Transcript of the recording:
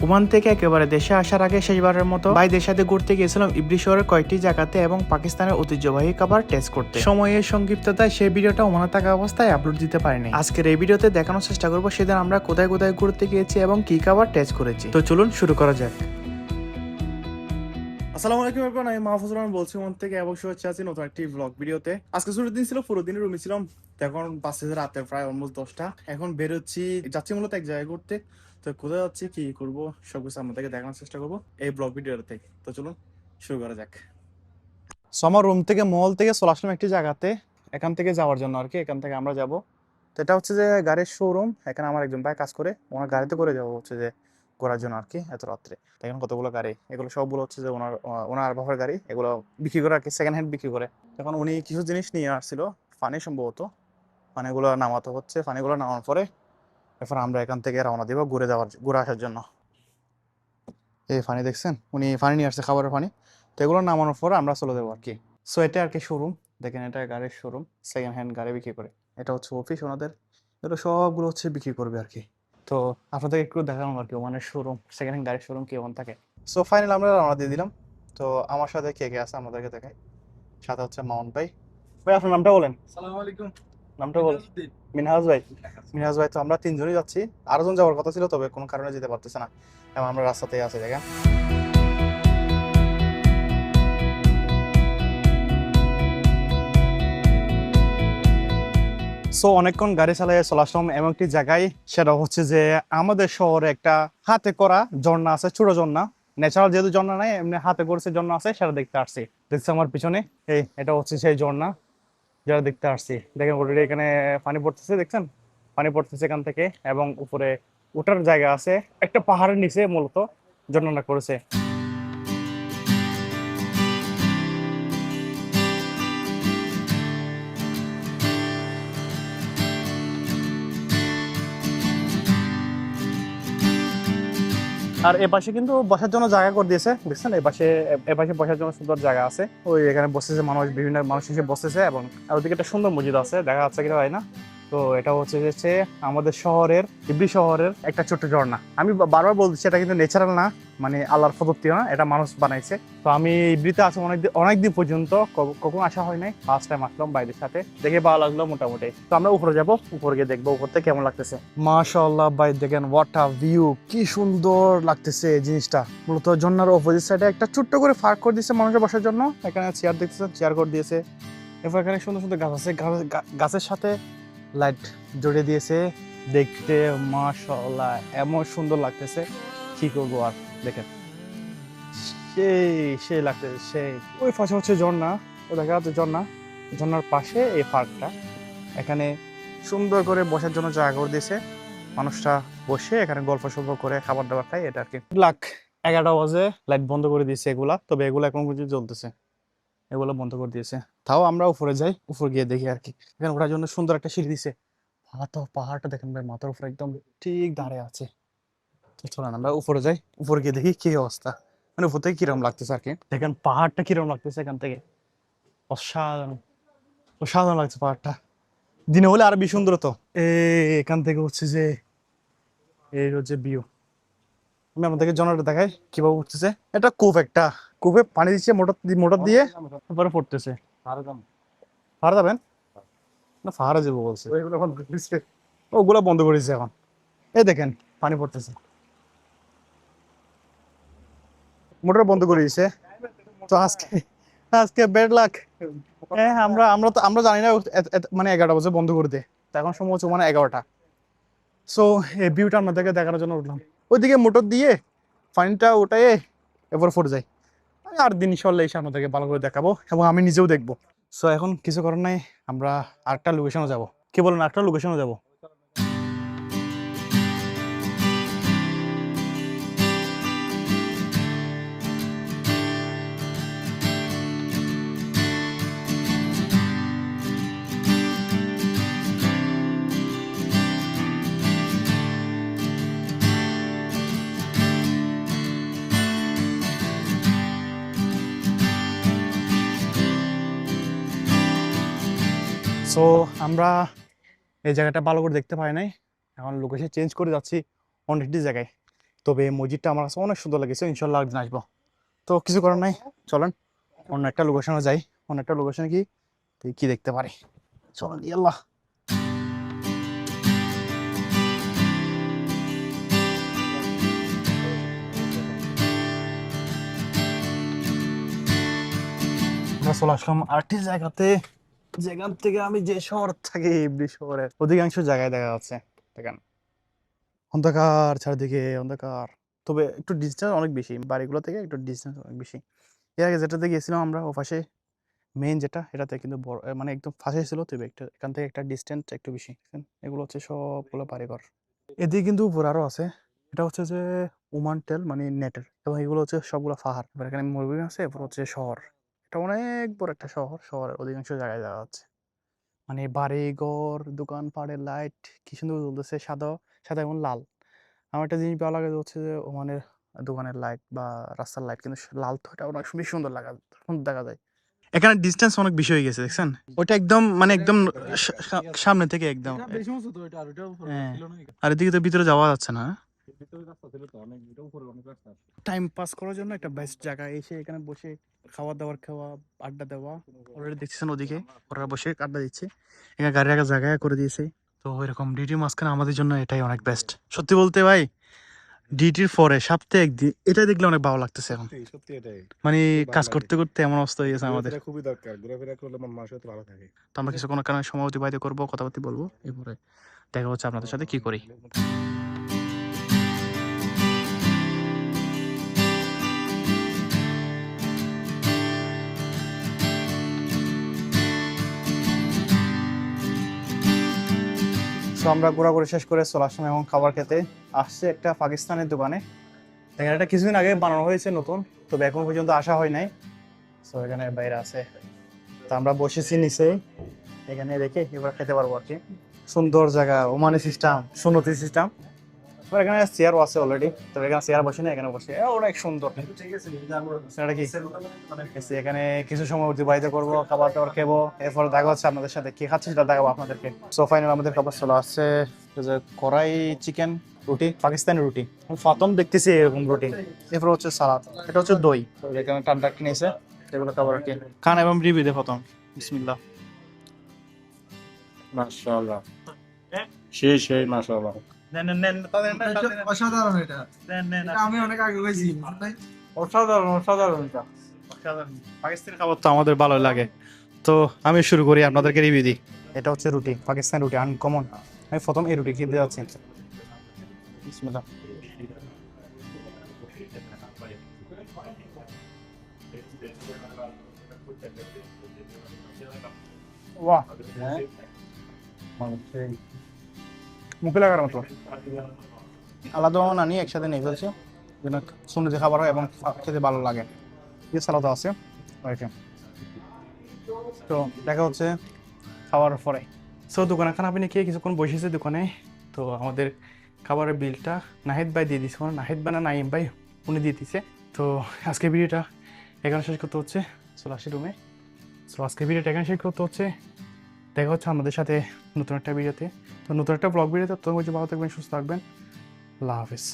Oman থেকে একেবারে দেশে আসার আগে শেষবারের মতো ভাইদের সাথে ঘুরতে গিয়েছিলাম ইবরি শহরের কয়েকটি জায়গাতে এবং পাকিস্তানের ঐতিহ্যবাহী খাবার টেস্ট করতে। সময়ের সংক্ষিপ্ততায় সেই ভিডিওটা ওমানে থাকা অবস্থায় আপলোড দিতে পারিনি। আজকের এই ভিডিওতে দেখানোর চেষ্টা করবো সেদিন আমরা কোথায় কোথায় ঘুরতে গিয়েছি এবং কি খাবার টেস্ট করেছি। তো চলুন শুরু করা যাক। আসসালামু আলাইকুম এভরিওয়ান, আমি মাহফুজুর রহমান বলছি ওমান থেকে এবং শুভেচ্ছা আছি নতুন একটি ব্লগ ভিডিওতে। আজকে ছুটির দিন ছিল, পুরো দিনের রুমে ছিলাম। তো এখন বাসে রাতে প্রায় অলমোস্ট 10টা। এখন বেরোচ্ছি, যাচ্ছি মূলত এক জায়গায় ঘুরতে। তো কোথায় যাচ্ছি, কি করবো, সবকিছু আপনাদেরকে দেখানোর চেষ্টা করবো এই ব্লগ ভিডিওতে। তো চলুন শুরু করা যাক। সো আমার রুম থেকে মল থেকে চলে আসলাম একটি জায়গাতে, এখান থেকে যাওয়ার জন্য আর কি। এখান থেকে আমরা যাব, তো এটা হচ্ছে যে গাড়ির শোরুম। এখানে আমার একজন ভাই কাজ করে, ওনার গাড়িতে করে যাবো হচ্ছে যে ঘোরার জন্য আর কি এত রাত্রে। দেখেন কতগুলো গাড়ি, এগুলো সবগুলো হচ্ছে যে ওনার বাবার গাড়ি। এগুলো বিক্রি করে আর কি, সেকেন্ড হ্যান্ড বিক্রি করে। তখন উনি কিছু জিনিস নিয়ে আসছিল, ফানি সম্ভবত। ফানিগুলো নামাতে হচ্ছে, ফানিগুলো নামানোর পরে এরপর আমরা এখান থেকে রওনা দিব ঘুরে আসার জন্য। এই ফানি দেখছেন, উনি ফানি নিয়ে আসছে, খাবারের ফানি। তো এগুলো নামানোর পরে আমরা চলে যাবো আর কি। সো এটা আর কি শোরুম, দেখেন এটা গাড়ির শোরুম, সেকেন্ড হ্যান্ড গাড়ি বিক্রি করে। এটা হচ্ছে অফিস ওনাদের, এগুলো সবগুলো হচ্ছে বিক্রি করবে আর কি। তো আপনাদের একটু দেখালাম আর কি মানে শোরুম, সেকেন্ড হ্যান্ড গাড়ির শোরুম কেমন থাকে। সো ফাইনালি আমরা রওনা দিয়ে দিলাম। তো আমার সাথে কে কে আছে আমাদেরকে দেখাই। সাথে হচ্ছে মাউন্ট ভাই। ভাই আপনার নামটা বলেন। সালাম আলাইকুম। নামটা বলেন। মিনহাজ ভাই। মিনহাজ ভাই, তো আমরা তিনজনই যাচ্ছি। আরো জন যাওয়ার কথা ছিল, তবে কোনো কারণে যেতে পারতেছে না, এবং আমরা রাস্তাতেই আছি দেখেন। সো অনেকক্ষণ গাড়ি চালিয়ে চলে আসলাম এমন একটি জায়গায়, সেটা হচ্ছে যে আমাদের শহরে একটা হাতে করা ঝর্ণা আছে, ছোট ঝর্ণা। ন্যাচারাল যেহেতু ঝর্ণা নাই, এমনি হাতে করেছে ঝর্ণা আছে, সেটা দেখতে আসছি। দেখছি আমার পিছনে, এটা হচ্ছে সেই ঝর্ণা যেটা দেখতে আসছি। দেখেন অলরেডি এখানে পানি পড়তেছে, দেখছেন পানি পড়তেছে এখান থেকে, এবং উপরে ওঠার জায়গা আছে। একটা পাহাড়ের নিচে মূলত ঝর্ণাটা করেছে। আর এ পাশে কিন্তু বসার জন্য জায়গা করে দিয়েছে, দেখছেন এ পাশে বসার জন্য সুন্দর জায়গা আছে। ওই এখানে বসেছে মানুষ, বিভিন্ন মানুষ এসে বসেছে, এবং আর ওদিকে একটা সুন্দর মসজিদ আছে, দেখা যাচ্ছে কিনা হয় না। তো এটা হচ্ছে আমাদের শহরের, ইবরি শহরের একটা ছোট্ট ঝর্ণা। আমি বারবার বলছি এটা কিন্তু ন্যাচারাল না, মানে আল্লাহর প্রদত্ত না, এটা মানুষ বানাইছে। তো আমি ইবরিতে আছি অনেকদিন পর্যন্ত, কখনো আসা হয় নাই, ফার্স্ট টাইম আসলাম বাইরের সাথে, দেখে ভালো লাগলো মোটামুটি। তো আমরা উপরে যাবো, উপরে গিয়ে দেখবো উপর থেকে কেমন লাগতেছে। মাশাআল্লাহ ভাই, দেখেন হোয়াট আ ভিউ, কি সুন্দর লাগতেছে জিনিসটা। মূলত ঝর্ণার অপোজিট সাইডে একটা ছোট্ট করে পার্ক করে দিয়েছে মানুষের বসার জন্য। এখানে চেয়ার দেখতেছেন, চেয়ার করে দিয়েছে। এরপর এখানে সুন্দর সুন্দর গাছ আছে, গাছের সাথে লাইট জড়িয়ে দিয়েছে। দেখতে মাশাআল্লাহ এমন সুন্দর লাগতেছে, কি করবো আর। দেখেন সেই লাগতেছে সেই। ওই পাশে হচ্ছে ঝর্ণা, ও দেখা যাচ্ছে ঝর্ণা, ঝর্ণার পাশে এই পার্কটা। এখানে সুন্দর করে বসার জন্য জায়গা করে দিয়েছে, মানুষটা বসে এখানে গল্প সল্প করে খাবার দাবার খায়, এটা আর কি। 11টা বাজে লাইট বন্ধ করে দিয়েছে এগুলা, তবে এগুলো এখন পর্যন্ত জ্বলতেছে, এগুলো বন্ধ করে দিয়েছে। তাও আমরা উপরে যাই, উপরে গিয়ে দেখি আর কি। এখানে ওঠার জন্য সুন্দর একটা সিঁড়ি দিছে। পাহাড়টা দেখেন ভাই, মাথার উপরে একদম ঠিক দাঁড়িয়ে আছে। তো চলেন আমরা উপরে যাই, উপরে গিয়ে দেখি কি অবস্থা, মানে উপর থেকে কিরকম লাগতেছে আর কি। দেখেন পাহাড়টা কিরকম লাগতেছে এখান থেকে, অসাধারণ, অসাধারণ লাগছে পাহাড়টা। দিনে হলে আরো বেশি সুন্দর হতো। এখান থেকে হচ্ছে যে এই হচ্ছে ভিউ। আমি আপনাদেরকে জনটা দেখাই কিভাবে উঠতেছে। এটা কূপ, একটা কূপে পানি দিচ্ছে মোটর দিয়ে, তারপরে পড়তেছে। পাহাড়ে যাবেন না, পাহাড়ে যাবো বলছে, ওগুলো বন্ধ করে দিচ্ছে এখন। এই দেখেন পানি পড়তেছে, মোটর বন্ধ করে দিয়েছে। তো আজকে আজকে ব্যাড লাক। হ্যাঁ, আমরা জানি না মানে 11টা বাজে বন্ধ করে দেয়। তো এখন সময় হচ্ছে মানে 11টা। সো এই ভিউটা আপনাদেরকে দেখানোর জন্য উঠলাম। ওইদিকে মোটর দিয়ে পানিটা ওটাই এরপর ফুটে যায়। আমি আর দিন ইনশাল্লাহ এসে আপনাদেরকে ভালো করে দেখাবো, এবং আমি নিজেও দেখবো। সো এখন কিছু করার নাই, আমরা আরেকটা লোকেশনে যাবো। কি বলেন, আরেকটা লোকেশনে যাবো। সো আমরা এই জায়গাটা ভালো করে দেখতে পাই নাই, এখন লোকেশন চেঞ্জ করে যাচ্ছি অন্য একটি জায়গায়। তবে মসজিদটা আমার কাছে অনেক সুন্দর লেগেছে, ইনশাল্লাহ একদিন আসবো। তো কিছু করার নাই, চলেন অন্য একটা লোকেশনে যাই। অন্য একটা লোকেশনে কি কি দেখতে পারি, চলেন ইয়াল্লাহ। আমরা চলে আসলাম আরেকটি জায়গাতে, যেখান থেকে আমি যে শহর থাকি এমনি শহরের অধিকাংশ জায়গায় দেখা যাচ্ছে। দেখেন অন্ধকার, চারিদিকে অন্ধকার, তবে একটু ডিস্টেন্স অনেক বেশি, বাড়িগুলো থেকে একটু ডিস্টেন্স অনেক বেশি। এর আগে যেটাতে গিয়েছিলাম আমরা ও পাশে মেইন যেটা, এটাতে কিন্তু বড় মানে একদম ফাঁসে ছিল, তবে একটা এখান থেকে একটা ডিস্টেন্স একটু বেশি। দেখেন, এগুলো হচ্ছে সবগুলো বাড়িঘর। এদিকে কিন্তু উপর আরো আছে, এটা হচ্ছে যে ওমান টেল মানে নেটের, এবং এগুলো হচ্ছে সবগুলো পাহাড়। এবার এখানে মরুভূমি আছে, এরপর হচ্ছে শহর। এটা অনেক বড় একটা শহর, শহরের অধিকাংশ জায়গায় যাওয়া যাচ্ছে। মানে বাড়ি ঘর দোকানপাটের লাইট কি সুন্দর জ্বলতেছে, সাদা সাদা এবং লাল। আমার একটা জিনিস ভালো লাগে যে হচ্ছে যে ওমানের দোকানের লাইট বা রাস্তার লাইট কিন্তু লাল, তো এটা অনেক বেশি সুন্দর সুন্দর দেখা যায়। এখানে ডিস্টেন্স অনেক বেশি হয়ে গেছে, দেখছেন ওইটা একদম মানে একদম সামনে থেকে একদম। হ্যাঁ, আর এদিকে তো ভিতরে যাওয়া যাচ্ছে না। টাইম পাস করার জন্য একটা বেস্ট জায়গা, এসে এখানে বসে খাওয়া দাওয়ার খাওয়া, আড্ডা দেওয়া। অলরেডি দেখছেন ওদিকে ওরা বসে আড্ডা দিচ্ছে, এখানে গাড়ি রাখার জায়গা করে দিয়েছে। তো এরকম ডিটির মাঝখানে আমাদের জন্য এটাই অনেক বেস্ট। সত্যি বলতে ভাই, ডিটির পরে সপ্তাহে একদিন এটা দেখলে অনেক ভালো লাগতেছে এখন। সত্যি এটাই মানে খুব ভালো কাজ লাগে। করতে করতে এমন অবস্থা হয়ে গেছে আমাদের। ঘোরাফেরা খুবই দরকার, ঘোরাফেরা করলে মানুষ হয়তো ভালো থাকে। তো আমরা কিছু কোনো কারণে সময় অতিবাহিত করবো, কথাবার্তা বলবো, এরপরে দেখা হচ্ছে আপনাদের সাথে কি করি। তো আমরা ঘোরাঘুরি শেষ করে চলে আসলাম এবং খাবার খেতে আসছে একটা পাকিস্তানের দোকানে। এখানে এটা কিছুদিন আগে বানানো হয়েছে নতুন, তবে এখন পর্যন্ত আসা হয় নাই। তো এখানে বাইরে আছে, তো আমরা বসেছি নিচে, এখানে রেখে এবার খেতে পারবো আর কি। সুন্দর জায়গা, ওমানি সিস্টেম, সুন্নতি সিস্টেম। এখানে চেয়ারও আছে অলরেডি, তবে এখানে চেয়ার বসে না, এখানে বসে অনেক সুন্দর। এটা কি এসে এখানে কিছু সময় অতিবাহিত করবো, খাবার দাবার খেবো, এরপর দেখা হচ্ছে আপনাদের সাথে কি খাচ্ছি সেটা দেখাবো আপনাদেরকে। সো ফাইনাল আমাদের খাবার চলে আসছে, যে কড়াই চিকেন, রুটি, পাকিস্তানি রুটি প্রথম দেখতেছি এরকম রুটি। এরপর হচ্ছে সালাদ, এটা হচ্ছে দই, তো এখানে ঠান্ডা কিনেছে, এগুলো খাবার আর কি। খান এবং রিভিউ দে প্রথম, বিসমিল্লাহ। মাশাআল্লাহ, সেই মাশাআল্লাহ। অসাধারণ এটা, আমি অনেক আগে হয়েছি। অসাধারণ অসাধারণ, এটা অসাধারণ। পাকিস্তানি খাবার তো আমাদের ভালো লাগে, তো আমি শুরু করি, আপনাদেরকে রিভিউ দিই। এটা হচ্ছে রুটি, পাকিস্তানি রুটি আনকমন। আমি প্রথম এই রুটি খেতে যাচ্ছি, বিসমিল্লাহ। বাহ, মুখে লাগার মতো, আলাদা না নিয়ে একসাথে নিয়ে ফেলছে, যেন সুন্নতি খাবার হয় এবং খেতে ভালো লাগে। এই সালাদও আছে ওইটা। তো দেখা হচ্ছে খাওয়ার পরে। সো দোকানে খানা পিনে খেয়ে কিছুক্ষণ বসেছে দোকানে। তো আমাদের খাবারের বিলটা নাহিদ ভাই দিয়ে দিচ্ছে, নাহিদ ভাই না নাইম ভাই, উনি দিয়ে দিচ্ছে। তো আজকে ভিডিওটা এখানে শেষ করতে হচ্ছে, চলে আসি রুমে। সো আজকে ভিডিওটা এখানে শেষ করতে হচ্ছে, দেখা হচ্ছে আমাদের সাথে নতুন একটা ভিডিওতে। তো নতুন একটা ব্লগ ভিডিওতে, তখন ভালো থাকবেন, সুস্থ থাকবেন, আল্লাহ হাফিজ।